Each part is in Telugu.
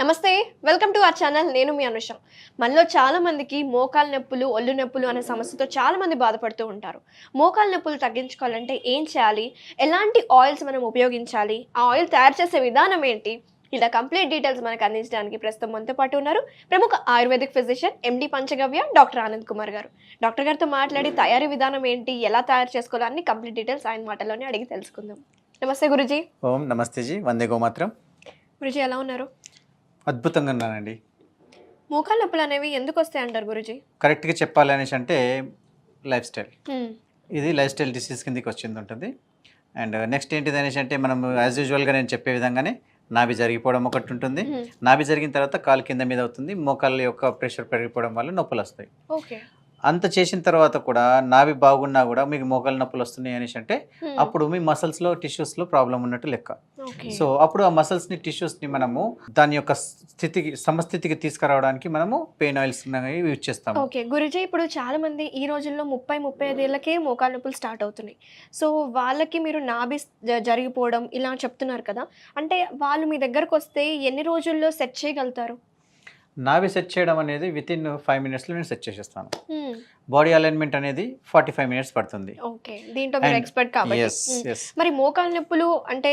నమస్తే, వెల్కమ్ టు అవర్ ఛానల్. నేను మీ అనుష. మనలో చాలా మందికి మోకాలు నొప్పులు, ఒళ్ళు నొప్పులు అనే సమస్యతో చాలా మంది బాధపడుతూ ఉంటారు. మోకాలు నొప్పులు తగ్గించుకోవాలంటే ఏం చేయాలి, ఎలాంటి ఆయిల్స్ మనం ఉపయోగించాలి, ఆ ఆయిల్ తయారు చేసే విధానం ఏంటి, ఇలా కంప్లీట్ డీటెయిల్స్ మనకు అందించడానికి ప్రస్తుతం మనతో పాటు ఉన్నారు ప్రముఖ ఆయుర్వేదిక్ ఫిజిషియన్ ఎండి పంచగవ్య డాక్టర్ ఆనంద్ కుమార్ గారు. డాక్టర్ గారితో మాట్లాడి తయారీ విధానం ఏంటి, ఎలా తయారు చేసుకోవాలో అన్ని కంప్లీట్ డీటెయిల్స్ ఆయన మాటల్లోనే అడిగి తెలుసుకుందాం. నమస్తే గురుజీ. ఓం నమస్తే జీ, వందే గోమాత్రం. గురుజీ ఎలా ఉన్నారు? అద్భుతంగా ఉన్నానండి. మోకాలు నొప్పులు అనేవి ఎందుకు వస్తాయి అంటారు గురుజీ? కరెక్ట్గా చెప్పాలి అనేసి అంటే లైఫ్ స్టైల్, ఇది లైఫ్ స్టైల్ డిసీజ్ కిందకి వచ్చింది ఉంటుంది. అండ్ నెక్స్ట్ ఏంటిది అనేసి అంటే మనం యాజ్ యూజువల్గా నేను చెప్పే విధంగానే నాభి జరిగిపోవడం ఒకటి ఉంటుంది. నాభి జరిగిన తర్వాత కాలు కింద మీద అవుతుంది, మోకాళ్ళ యొక్క ప్రెషర్ పెరిగిపోవడం వల్ల నొప్పులు వస్తాయి. ఓకే. అంత చేసిన తర్వాత కూడా నాభి బాగున్నా కూడా మీకు మోకాళ్ళ నొప్పులు వస్తున్నాయి అనేసి అంటే అప్పుడు మీ మసిల్స్లో టిష్యూస్లో ప్రాబ్లం ఉన్నట్టు లెక్క. సో అప్పుడు ఆ మసిల్స్ని టిష్యూస్ని మనము దాని యొక్క స్థితికి సమస్థితికి తీసుకురావడానికి మనము పెయిన్ ఆయిల్స్ యూజ్ చేస్తాము. ఓకే గురుజీ, ఇప్పుడు చాలా మంది ఈ రోజుల్లో 30-35 ఏళ్ళకే మోకాలు నొప్పులు స్టార్ట్ అవుతున్నాయి. సో వాళ్ళకి మీరు నాభి జరిగిపోవడం ఇలా చెప్తున్నారు కదా, అంటే వాళ్ళు మీ దగ్గరకు వస్తే ఎన్ని రోజుల్లో సెట్ చేయగలుగుతారు? నాభి సెట్ చేయడం అనేది వితిన్ 5 minutesలో నేను సెట్ చేసేస్తాను. బాడీ అలైన్మెంట్ అనేది 45 minutes పడుతుంది. ఓకే, దీంట్లో మీరు ఎక్స్పర్ట్ కాబట్టి. మరి మోకాలు నొప్పులు అంటే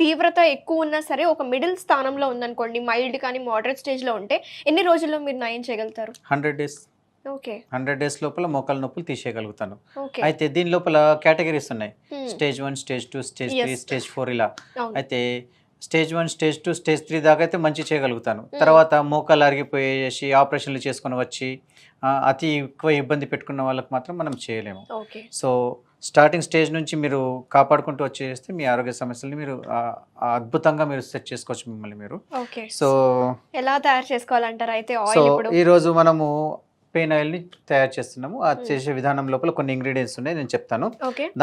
తీవ్రత ఎక్కువ ఉన్నా సరే ఒక మిడిల్ స్థానంలో ఉందనుకోండి, మైల్డ్ కానీ మోడరేట్ స్టేజ్లో ఉంటే ఎన్ని రోజుల్లో మీరు నయం చేయగలుగుతారు? 100 days. ఓకే, 100 days లోపల మోకాలు నొప్పులు తీసేయగలుగుతాను. అయితే దీని లోపల కేటగిరీస్ ఉన్నాయి, స్టేజ్ 1, స్టేజ్ 2, స్టేజ్ 3, స్టేజ్ 4 ఇలా. అయితే స్టేజ్ 1, స్టేజ్ 2, స్టేజ్ 3 దాకా అయితే మంచి చేయగలుగుతాను. తర్వాత మోకాలు అరిగిపోయేసి ఆపరేషన్లు చేసుకొని వచ్చి అతి ఎక్కువ ఇబ్బంది పెట్టుకున్న వాళ్ళకి మాత్రం మనం చేయలేము. సో స్టార్టింగ్ స్టేజ్ నుంచి మీరు కాపాడుకుంటూ వచ్చేస్తే మీ ఆరోగ్య సమస్యల్ని మీరు అద్భుతంగా మీరు సెట్ చేసుకోవచ్చు మిమ్మల్ని మీరు. సో ఎలా తయారు చేసుకోవాలంటారు? అయితే సో ఈరోజు మనము పెయిన్ ఆయిల్ని తయారు చేస్తున్నాము. ఆ చేసే విధానం లోపల కొన్ని ఇంగ్రీడియంట్స్ ఉన్నాయి, నేను చెప్తాను.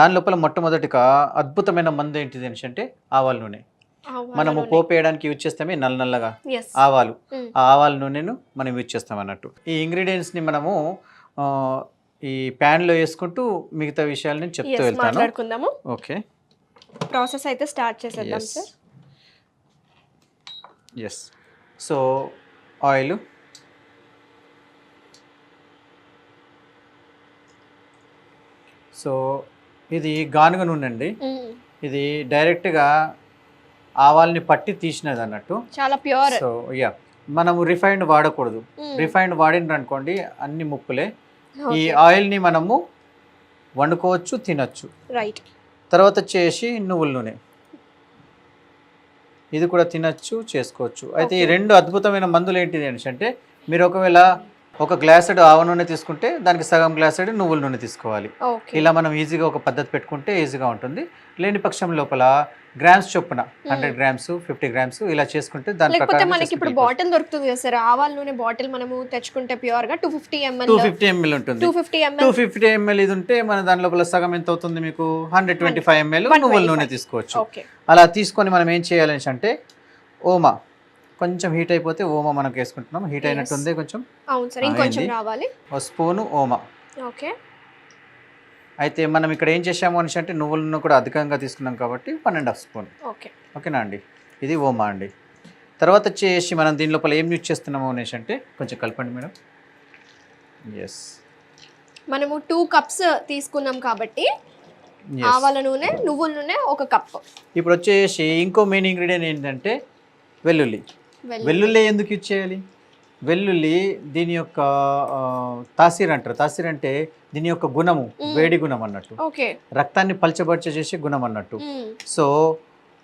దాని లోపల మొట్టమొదటిగా అద్భుతమైన మందు ఏంటిది అంటే ఆవాల నూనె. మనము పోపు వేయడానికి యూజ్ చేస్తామే నల్లగా ఆవాలు, ఆ ఆవాల నూనెను మనం యూజ్ చేస్తాం అన్నట్టు. ఈ ఇంగ్రీడియంట్స్ని మనము ఈ ప్యాన్లో వేసుకుంటూ మిగతా విషయాలు నేను చెప్తూ వెళ్తాను. ఓకే, ప్రాసెస్ అయితే స్టార్ట్ చేసేద్దాం sir. Yes. So oil, so ఇది గానుగ నూనె అండి. ఇది డైరెక్ట్గా ఆవాల్ని పట్టి తీసినది అన్నట్టు, చాలా ప్యూర్. సో యా, మనము రిఫైన్డ్ వాడకూడదు. రిఫైన్డ్ వాడిన అనుకోండి అన్ని ముప్పులే. ఈ ఆయిల్ని మనము వండుకోవచ్చు, తినచ్చు. రైట్. తర్వాత వచ్చేసి నువ్వుల నూనె, ఇది కూడా తినచ్చు, చేసుకోవచ్చు. అయితే ఈ రెండు అద్భుతమైన మందులు ఏంటిది అంటే మీరు ఒకవేళ ఒక గ్లాసెడ్ ఆవ నూనె తీసుకుంటే దానికి సగం గ్లాసెడ్ నువ్వుల నూనె తీసుకోవాలి. ఇలా మనం ఈజీగా ఒక పద్ధతి పెట్టుకుంటే ఈజీగా ఉంటుంది. లేని పక్షం లోపల గ్రామ్స్ చొప్పున 100 grams, 50 grams ఇలా చేసుకుంటే దాని ప్రకారం మనకి ఇప్పుడు బాటిల్ దొరుకుతుంది కదా సార్, ఆవాల నూనె బాటిల్ మనము తెచ్చుకుంటే ప్యూర్ గా 250 ml ఉంటుంది. 250 ml ఇది ఉంటే మన దాని లోపల సగం ఎంత అవుతుంది మీకు 125 ml నువ్వుల నూనె తీసుకోవచ్చు. అలా తీసుకొని మనం ఏం చేయాలి అంటే ఓమా కొంచెం హీట్ అయిపోతే ఓమా మనకు వేసుకుంటున్నాం. హీట్ అయినట్టుంది కొంచెం, ఒక స్పూను ఓమా. ఓకే. అయితే మనం ఇక్కడ ఏం చేసాము అంటే నువ్వుల నూనె కూడా అధికంగా తీసుకున్నాం కాబట్టి 1.5 స్పూన్. ఓకేనా అండి, ఇది ఓమా అండి. తర్వాత వచ్చేసి మనం దీని లోపల ఏం యూజ్ చేస్తున్నాము అంటే కొంచెం కలపండి మేడం. ఎస్, మనము 2 cups తీసుకున్నాం కాబట్టి ఆవాల నూనె, నువ్వుల నూనె 1 cup. ఇప్పుడు వచ్చేసి ఇంకో మెయిన్ ఇంగ్రీడియంట్ ఏంటంటే వెల్లుల్లి. వెల్లుల్లి ఎందుకు యూజ్ చేయాలి? వెల్లుల్లి దీని యొక్క తాసీర్ అంటారు. తాసీర్ అంటే దీని యొక్క గుణము వేడి గుణం అన్నట్టు, రక్తాన్ని పల్చబర్చ చేసే గుణం అన్నట్టు. సో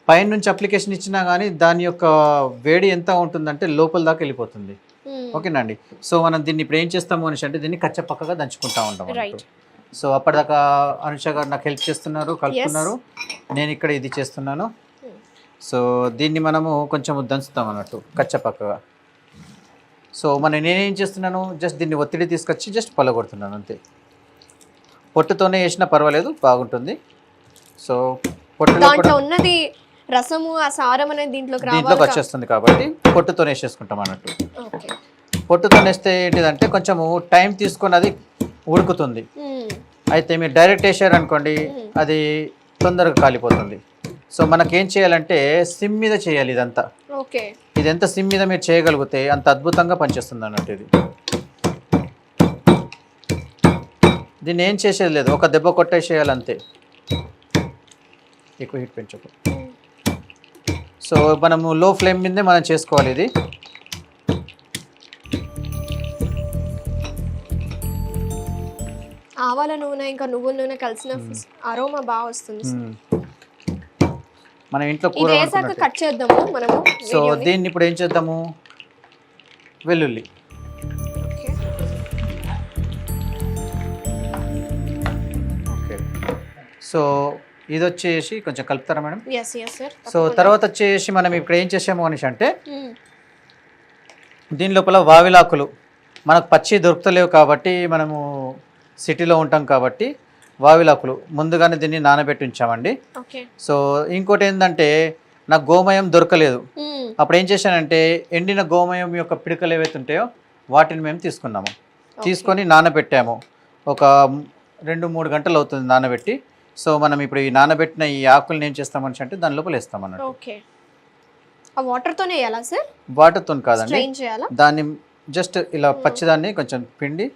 పైన నుంచి అప్లికేషన్ ఇచ్చినా కానీ దాని యొక్క వేడి ఎంత ఉంటుందంటే లోపల దాకా వెళ్ళిపోతుంది. ఓకేనా అండి. సో మనం దీన్ని ఇప్పుడు ఏం చేస్తాము అంటే దీన్ని కచ్చపక్కగా దంచుకుంటా ఉంటాం అన్నట్టు. సో అప్పటిదాకా అనుష గారు నాకు హెల్ప్ చేస్తున్నారు, కలుపుతున్నారు, నేను ఇక్కడ ఇది చేస్తున్నాను. సో దీన్ని మనము కొంచెం దంచుతాం అన్నట్టు కచ్చపక్కగా. సో నేనేం చేస్తున్నాను, జస్ట్ దీన్ని ఒత్తిడి తీసుకొచ్చి జస్ట్ పలగొడుతున్నాను అంతే. పొట్టుతోనే వేసినా పర్వాలేదు, బాగుంటుంది. సో పొట్టులో ఉన్నది రసము, ఆ సారం అనేది దీంట్లోకి వచ్చేస్తుంది కాబట్టి పొట్టుతోనే వేసేసుకుంటాం అన్నట్టు. పొట్టుతో వేస్తే ఏంటిదంటే కొంచెము టైం తీసుకొని అది ఉడుకుతుంది. అయితే మీరు డైరెక్ట్ వేసారు అనుకోండి అది తొందరగా కాలిపోతుంది. సో మనకేం చేయాలంటే సిమ్ మీద చేయాలి ఇదంతా. ఓకే. ఇది ఎంత సిమ్ మీద మీరు చేయగలిగితే అంత అద్భుతంగా పనిచేస్తుంది అన్నట్టు. ఇది దీన్ని ఏం చేసేది లేదు, ఒక దెబ్బ కొట్టేసేయాలి అంతే. ఎక్కువ హీట్ పెంచకు. సో మనము లో ఫ్లేమ్ మీదే మనం చేసుకోవాలి ఇది. ఆవాల నూనె ఇంకా నువ్వుల నూనె కలిసిన అరోమా బాగా వస్తుంది. మనం ఇంట్లో ఇది వేసాక కట్ చేద్దాము మనము. సో దీన్ని ఇప్పుడు ఏం చేద్దాము, వెల్లుల్లి. ఓకే. సో ఇది వచ్చేసి కొంచెం కలుపుతారా మేడం? సో తర్వాత వచ్చేసి మనం ఇప్పుడు ఏం చేసాము అనేసి అంటే దీని లోపల వావిలాకులు మనకు పచ్చి దొరుకుతలేవు కాబట్టి మనము సిటీలో ఉంటాం కాబట్టి వావిలాకులు ముందుగానే దీన్ని నానబెట్టి ఉంచామండి. సో ఇంకోటి ఏంటంటే నాకు గోమయం దొరకలేదు, అప్పుడు ఏం చేశానంటే ఎండిన గోమయం యొక్క పిడకలు ఏవైతే ఉంటాయో వాటిని మేము తీసుకున్నాము, తీసుకొని నానబెట్టాము. ఒక 2-3 గంటలు అవుతుంది నానబెట్టి. సో మనం ఇప్పుడు ఈ నానబెట్టిన ఈ ఆకులను ఏం చేస్తామని అంటే దాని లోపల వేస్తామన్నట్టు. వాటర్తోనే వేయాలా సార్? వాటర్తో కాదండి, దాన్ని జస్ట్ ఇలా పచ్చిదాన్ని కొంచెం పిండి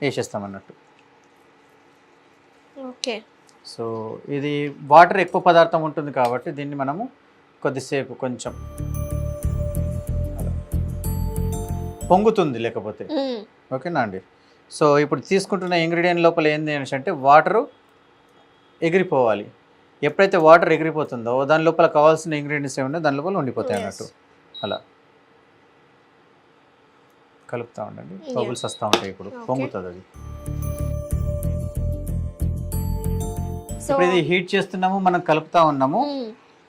వేసేస్తామన్నట్టు. ఓకే. సో ఇది వాటర్ ఎక్కువ పదార్థం ఉంటుంది కాబట్టి దీన్ని మనము కొద్దిసేపు కొంచెం పొంగుతుంది లేకపోతే. ఓకేనా అండి? సో ఇప్పుడు తీసుకుంటున్న ఇంగ్రీడియంట్ లోపల ఏంది అనేసి అంటే వాటరు ఎగిరిపోవాలి. ఎప్పుడైతే వాటర్ ఎగిరిపోతుందో దాని లోపల కావాల్సిన ఇంగ్రీడియంట్స్ ఏమున్నాయో దాని లోపల ఉండిపోతాయి అన్నట్టు. అలా కలుపుతూ ఉండండి, బబుల్స్ వస్తూ ఉంటాయి. ఇప్పుడు పొంగుతుంది అది. ఇప్పుడు ఇది హీట్ చేస్తున్నాము, మనం కలుపుతా ఉన్నాము.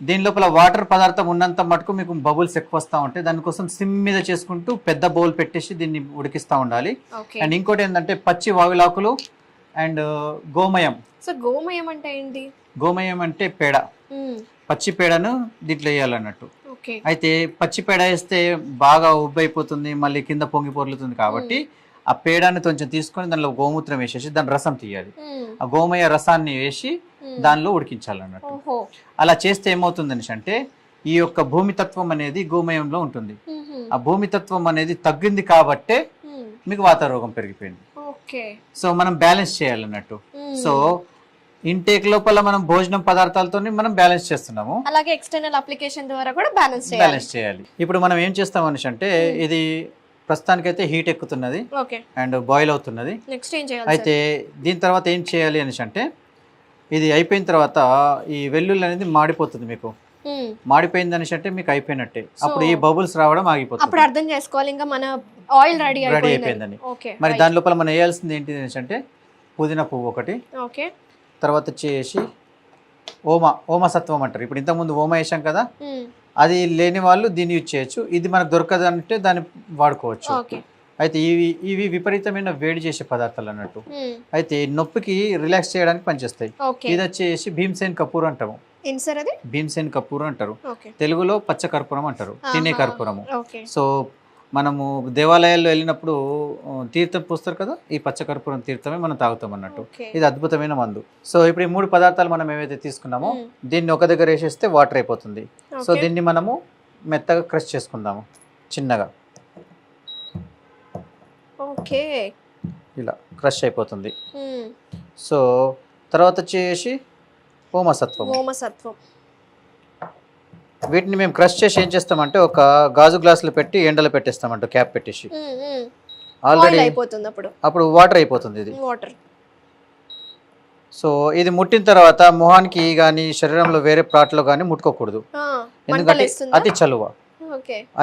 దీని లోపల వాటర్ పదార్థం ఉన్నంత మటుకు మీకు బబుల్స్ ఎక్కువ వస్తూ ఉంటాయి. దానికోసం సిమ్ మీద చేసుకుంటూ పెద్ద బౌల్ పెట్టేసి దీన్ని ఉడికిస్తూ ఉండాలి. అండ్ ఇంకోటి ఏంటంటే పచ్చి వావిలాకులు అండ్ గోమయం. సో గోమయం అంటే ఏంటి? గోమయం అంటే పేడ, పచ్చి పేడను దీంట్లో వేయాలన్నట్టు. అయితే పచ్చి పేడ వేస్తే బాగా ఉబ్బైపోతుంది, మళ్ళీ కింద పొంగి పొర్లుతుంది కాబట్టి ఆ పేడాన్ని కొంచెం తీసుకొని దానిలో గోమూత్రం వేసేసి దాని రసం తీయాలి. ఆ గోమయ రసాన్ని వేసి దానిలో ఉడికించాలన్నట్టు. అలా చేస్తే ఏమవుతుంది అంటే ఈ యొక్క భూమితత్వం అనేది గోమయంలో ఉంటుంది. ఆ భూమితత్వం అనేది తగ్గింది కాబట్టే మీకు వాత రోగం పెరిగిపోయింది. సో మనం బ్యాలెన్స్ చేయాలన్నట్టు. సో ఇంటేక్ లోపల మనం భోజనం పదార్థాలతో మనం బ్యాలెన్స్ చేస్తున్నాము, అలాగే ఎక్స్టర్నల్ అప్లికేషన్ ద్వారా కూడా బ్యాలెన్స్ చేయాలి. ఇప్పుడు మనం ఏం చేస్తాం అనేసి అంటే ఇది ప్రస్తుతానికైతే హీట్ ఎక్కుతున్నది అండ్ బాయిల్ అవుతున్నది. అయితే దీని తర్వాత ఏం చేయాలి అనేసి అంటే ఇది అయిపోయిన తర్వాత ఈ వెల్లుల్లి అనేది మాడిపోతుంది. మీకు మాడిపోయింది అనేసి అంటే మీకు అయిపోయినట్టే. అప్పుడు ఈ బబుల్స్ రావడం ఆగిపోతుంది. అప్పుడు అర్థం చేసుకోవాలి ఇంకా మన ఆయిల్ రెడీ అయిపోయిందని. మరి దాని లోపల మనం వేయాల్సింది ఏంటి అనేసి అంటే పుదీనా పువ్వు ఒకటి, తర్వాత వచ్చేసి ఓమ సత్వం అంటారు. ఇప్పుడు ఇంతకుముందు ఓమ వేసాం కదా, అది లేని వాళ్ళు దీన్ని యూజ్ చేయొచ్చు. ఇది మనకు దొరకదు అంటే దాన్ని వాడుకోవచ్చు. అయితే ఇవి విపరీతమైన వేడి చేసే పదార్థాలు అన్నట్టు. అయితే నొప్పికి రిలాక్స్ చేయడానికి పనిచేస్తాయి. ఇది వచ్చేసి భీమ్సేన్ కపూర్ అంటాము. భీమ్సేన్ కపూర్ అంటారు, తెలుగులో పచ్చ కర్పూరం అంటారు, తినే కర్పూరము. సో మనము దేవాలయాల్లో వెళ్ళినప్పుడు తీర్థం పూస్తారు కదా, ఈ పచ్చకర్పూరం తీర్థమే మనం తాగుతాం అన్నట్టు. ఇది అద్భుతమైన మందు. సో ఇప్పుడు ఈ 3 పదార్థాలు మనం ఏవైతే తీసుకున్నామో దీన్ని ఒక దగ్గర వేసేస్తే వాటర్ అయిపోతుంది. సో దీన్ని మనము మెత్తగా క్రష్ చేసుకుందాము చిన్నగా. ఇలా క్రష్ అయిపోతుంది. సో తర్వాత వచ్చేసి ఓమసత్వం. వీటిని మేము క్రష్ చేసి ఏం చేస్తామంటే ఒక గాజు గ్లాసులు పెట్టి ఎండలో పెట్టేస్తామంట, క్యాప్ పెట్టేసి. ఆల్రెడీ అప్పుడు వాటర్ అయిపోతుంది ఇది. సో ఇది ముట్టిన తర్వాత మొహానికి కానీ శరీరంలో వేరే ప్లాట్లో కానీ ముట్టుకోకూడదు, ఎందుకంటే అతి చలువ.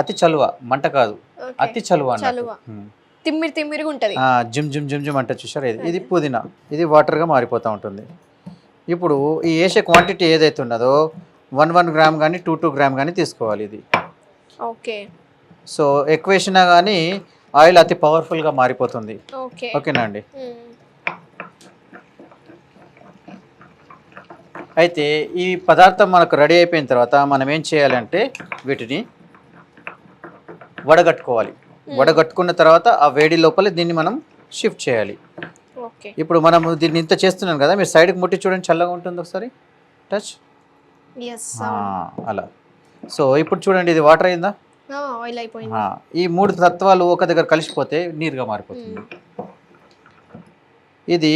అతి చలువ, మంట కాదు, అతి చలువ జిమ్ జిమ్ జిమ్ జిమ్ అంటే చూసారు. ఇది పుదీనా, ఇది వాటర్గా మారిపోతూ ఉంటుంది. ఇప్పుడు ఈ వేసే క్వాంటిటీ ఏదైతే ఉన్నదో 1 గ్రామ్ కానీ 2 గ్రామ్ కానీ తీసుకోవాలి ఇది. సో ఎక్కువ వేసినా కానీ ఆయిల్ అతి పవర్ఫుల్గా మారిపోతుంది. ఓకేనా అండి? అయితే ఈ పదార్థం మనకు రెడీ అయిపోయిన తర్వాత మనం ఏం చేయాలంటే వీటిని వడగట్టుకోవాలి. వడగట్టుకున్న తర్వాత ఆ వేడి లోపల దీన్ని మనం షిఫ్ట్ చేయాలి. ఇప్పుడు మనం దీన్ని ఇంత చేస్తున్నాం కదా, మీరు సైడ్కి ముట్టి చూడండి, చల్లగా ఉంటుంది. ఒకసారి టచ్ ఎస్ అలా. సో ఇప్పుడు చూడండి ఇది వాటర్ అయిందా, ఆయిల్ అయిపోయింది. ఈ 3 తత్వాలు ఒక దగ్గర కలిసిపోతే నీరుగా మారిపోతుంది. ఇది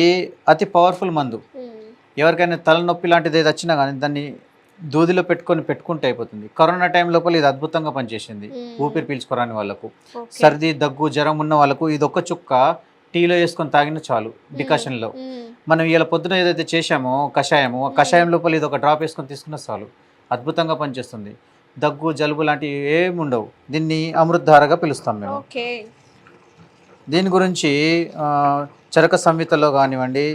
అతి పవర్ఫుల్ మందు. ఎవరికైనా తలనొప్పి లాంటిది ఏది వచ్చినా కానీ దాన్ని దూదిలో పెట్టుకుంటే అయిపోతుంది. కరోనా టైం లోపల ఇది అద్భుతంగా పనిచేసింది. ఊపిరి పీల్చుకోరాని వాళ్ళకు, సర్ది దగ్గు జ్వరం ఉన్న వాళ్ళకు ఇది ఒక్క చుక్క టీలో వేసుకొని తాగిన చాలు. డికాషన్లో మనం ఇలా పొద్దున ఏదైతే చేశామో కషాయము, ఆ కషాయం లోపల ఇది ఒక డ్రాప్ వేసుకొని తీసుకున్న చాలు, అద్భుతంగా పనిచేస్తుంది. దగ్గు జలుబు లాంటివి ఏమి ఉండవు. దీన్ని అమృతధారగా పిలుస్తాం మేము. దీని గురించి చరక సంహితలో కానివ్వండి,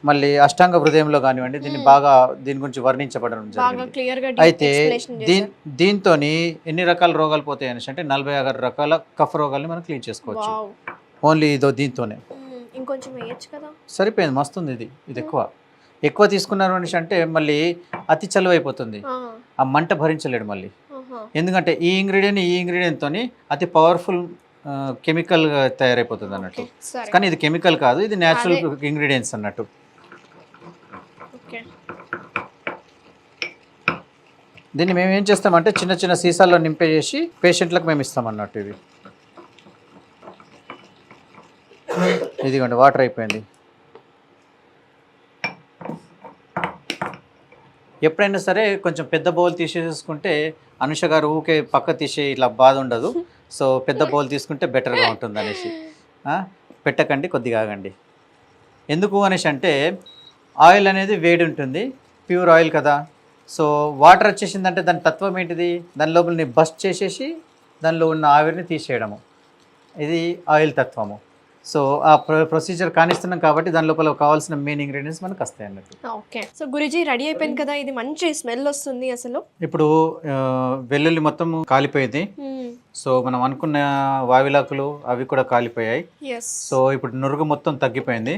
మళ్ళీ అష్టాంగ హృదయంలో కానివ్వండి, దీని గురించి వర్ణించబడడం జరిగింది. అయితే దీంతో ఎన్ని రకాల రోగాలు పోతాయి అనేసి అంటే 46 రకాల కఫ రోగాల్ని మనం క్లీన్ చేసుకోవచ్చు ఓన్లీ దీంతోనే. ఇంకొంచెం వేయొచ్చు కదా, సరిపోయింది, మస్తుంది. ఇది ఎక్కువ తీసుకున్నారు అనేసి అంటే మళ్ళీ అతి చలువ అయిపోతుంది, ఆ మంట భరించలేడు మళ్ళీ. ఎందుకంటే ఈ ఇంగ్రీడియంట్తో అతి పవర్ఫుల్ కెమికల్ తయారైపోతుంది అన్నట్టు. కానీ ఇది కెమికల్ కాదు, ఇది న్యాచురల్ ఇంగ్రీడియంట్స్ అన్నట్టు. దీన్ని మేము ఏం చేస్తామంటే చిన్న చిన్న సీసాల్లో నింపేసి పేషెంట్లకు మేము ఇస్తాం అన్నట్టు. ఇదిగోండి వాటర్ అయిపోయింది. ఎప్పుడైనా సరే కొంచెం పెద్ద బౌల్ తీసేసుకుంటే అనుష గారు ఊకే పక్క తీసే ఇట్లా బాధ ఉండదు. సో పెద్ద బౌల్ తీసుకుంటే బెటర్గా ఉంటుంది అనేసి పెట్టకండి, కొద్దిగా ఆగండి. ఎందుకు అనేసి అంటే ఆయిల్ అనేది వేడి ఉంటుంది, ప్యూర్ ఆయిల్ కదా. సో వాటర్ వచ్చేసిందంటే దాని తత్వం ఏంటిది, దాని లోపలని బస్ట్ చేసేసి దానిలో ఉన్న ఆవిరిని తీసేయడము, ఇది ఆయిల్ తత్వము. సో ఆ ప్రొసీజర్ కానిస్తున్నాం కాబట్టి దాని లోపల కావాల్సిన మెయిన్ ఇంగ్రీడియంట్స్ మనకు వస్తాయి అన్నట్టు. ఓకే, సో గురుజీ రెడీ అయిపోయింది కదా, ఇది మంచి స్మెల్ వస్తుంది అసలు. ఇప్పుడు వెల్లుల్లి మొత్తం కాలిపోయింది. సో మనం అనుకున్న వావిలాకులు అవి కూడా కాలిపోయాయి. సో ఇప్పుడు నురుగు మొత్తం తగ్గిపోయింది.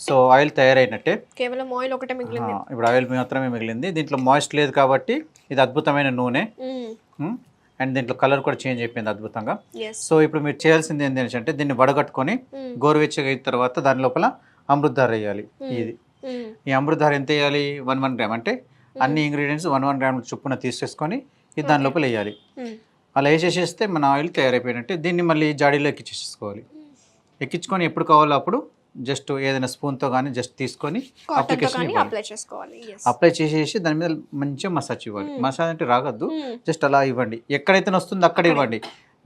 సో ఆయిల్ తయారైనట్టే, కేవలం ఆయిల్ ఒకటే మిగిలింది. ఇప్పుడు ఆయిల్ మాత్రమే మిగిలింది. దీంట్లో మాయిస్ట్ లేదు కాబట్టి ఇది అద్భుతమైన నూనె. అండ్ దీంట్లో కలర్ కూడా చేంజ్ అయిపోయింది అద్భుతంగా. సో ఇప్పుడు మీరు చేయాల్సింది ఏంటి అంటే దీన్ని వడగట్టుకొని గోరువెచ్చగా అయిన తర్వాత దాని లోపల అమృతధార వేయాలి. ఈ అమృతధార ఎంత వేయాలి, 1 గ్రామ్. అంటే అన్ని ఇంగ్రీడియంట్స్ 1 గ్రామ్ చొప్పున తీసేసుకొని ఇది దాని లోపల వేయాలి. అలా వేసేసేస్తే మన ఆయిల్ తయారైపోయినట్టే. దీన్ని మళ్ళీ జాడీలో ఎక్కించేసుకోవాలి. ఎక్కించుకొని ఎప్పుడు కావాలో అప్పుడు జస్ట్ ఏదైనా స్పూన్తో కానీ జస్ట్ తీసుకొని అప్లికేషన్ అప్లై చేసేసి దాని మీద మంచిగా మసాజ్ ఇవ్వాలి. మసాజ్ అంటే రాగద్దు, జస్ట్ అలా ఇవ్వండి. ఎక్కడైతే వస్తుందో అక్కడ ఇవ్వండి.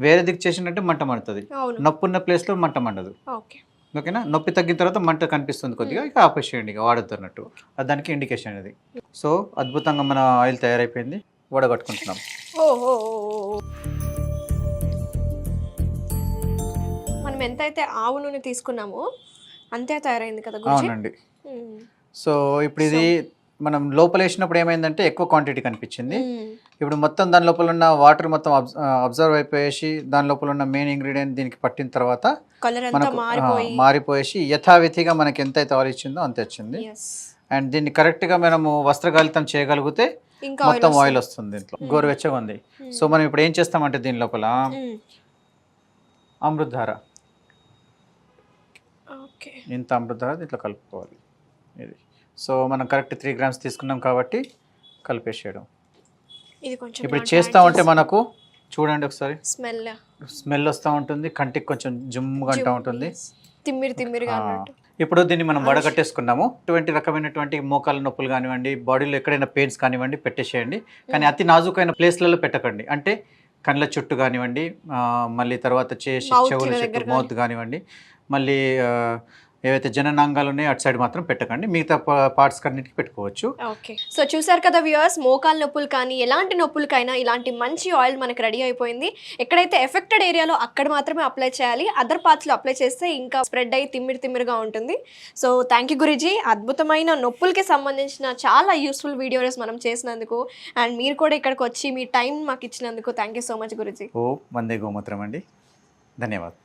వేరే దిక్కు చేసినట్టే మంట మండుతుంది, నొప్పి ఉన్న ప్లేస్లో మంట మండదు. ఓకేనా, నొప్పి తగ్గిన తర్వాత మంట కనిపిస్తుంది కొద్దిగా, ఇక ఆపేసేయండి, ఇక వాడద్దు అన్నట్టు. దానికి ఇండికేషన్ అది. సో అద్భుతంగా మన ఆయిల్ తయారైపోయింది, వడగట్టుకుంటున్నాం. మనం ఎంతైతే ఆవు నూనె తీసుకున్నామో అంతే తయారైంది కదా. అవునండి. సో ఇప్పుడు ఇది మనం లోపల వేసినప్పుడు ఏమైందంటే ఎక్కువ క్వాంటిటీ కనిపించింది. ఇప్పుడు మొత్తం దాని లోపల ఉన్న వాటర్ మొత్తం అబ్జర్వ్ అయిపోయేసి దాని లోపల ఉన్న మెయిన్ ఇంగ్రీడియంట్ దీనికి పట్టిన తర్వాత మనకు మారిపోయేసి యథావిధిగా మనకి ఎంతైతే ఆయిల్ ఇచ్చిందో అంతే వచ్చింది. అండ్ దీన్ని కరెక్ట్గా మనము వస్త్రగాలితం చేయగలిగితే మొత్తం ఆయిల్ వస్తుంది. దీంట్లో గోరువెచ్చగా ఉంది. సో మనం ఇప్పుడు ఏం చేస్తామంటే దీని లోపల అమృతధార, ఇంత అమృతధార దీంట్లో కలుపుకోవాలి. ఇది సో మనం కరెక్ట్ 3 గ్రామ్స్ తీసుకున్నాం కాబట్టి కలిపేసేయడం. ఇప్పుడు చేస్తూ ఉంటే మనకు చూడండి ఒకసారి స్మెల్ వస్తూ ఉంటుంది, కంటికి కొంచెం జుమ్ముగా అంటూ ఉంటుంది. ఇప్పుడు దీన్ని మనం వడగట్టేసుకున్నాము. ఇటువంటి రకమైనటువంటి మోకాల నొప్పులు కానివ్వండి, బాడీలో ఎక్కడైనా పెయిన్స్ కానివ్వండి పెట్టేసేయండి. కానీ అతి నాజుకైన ప్లేస్లలో పెట్టకండి. అంటే కళ్ళ చుట్టూ కానివ్వండి, మళ్ళీ తర్వాత చెవుల చుట్టూ, మౌత్ కానివ్వండి, మళ్ళీ ఏవైతే జననాంగాలు ఉన్నాయో అటు సైడ్ మాత్రం పెట్టకండి. మిగతా పార్ట్స్ అన్నిటికీ పెట్టుకోవచ్చు. ఓకే, సో చూసారు కదా వ్యూవర్స్, మోకాల నొప్పులు కానీ ఎలాంటి నొప్పులకైనా ఇలాంటి మంచి ఆయిల్ మనకి రెడీ అయిపోయింది. ఎక్కడైతే ఎఫెక్టెడ్ ఏరియాలో అక్కడ మాత్రమే అప్లై చేయాలి, అదర్ పార్ట్స్లో అప్లై చేస్తే ఇంకా స్ప్రెడ్ అయ్యి తిమ్మిరిగా ఉంటుంది. సో థ్యాంక్ యూ గురూజీ, అద్భుతమైన నొప్పులకి సంబంధించిన చాలా యూస్ఫుల్ వీడియోస్ మనం చేసినందుకు, అండ్ మీరు కూడా ఇక్కడికి వచ్చి మీ టైం మాకు ఇచ్చినందుకు థ్యాంక్ యూ సో మచ్ గురూజీ. వందే గోమూత్రం అండి, ధన్యవాదాలు.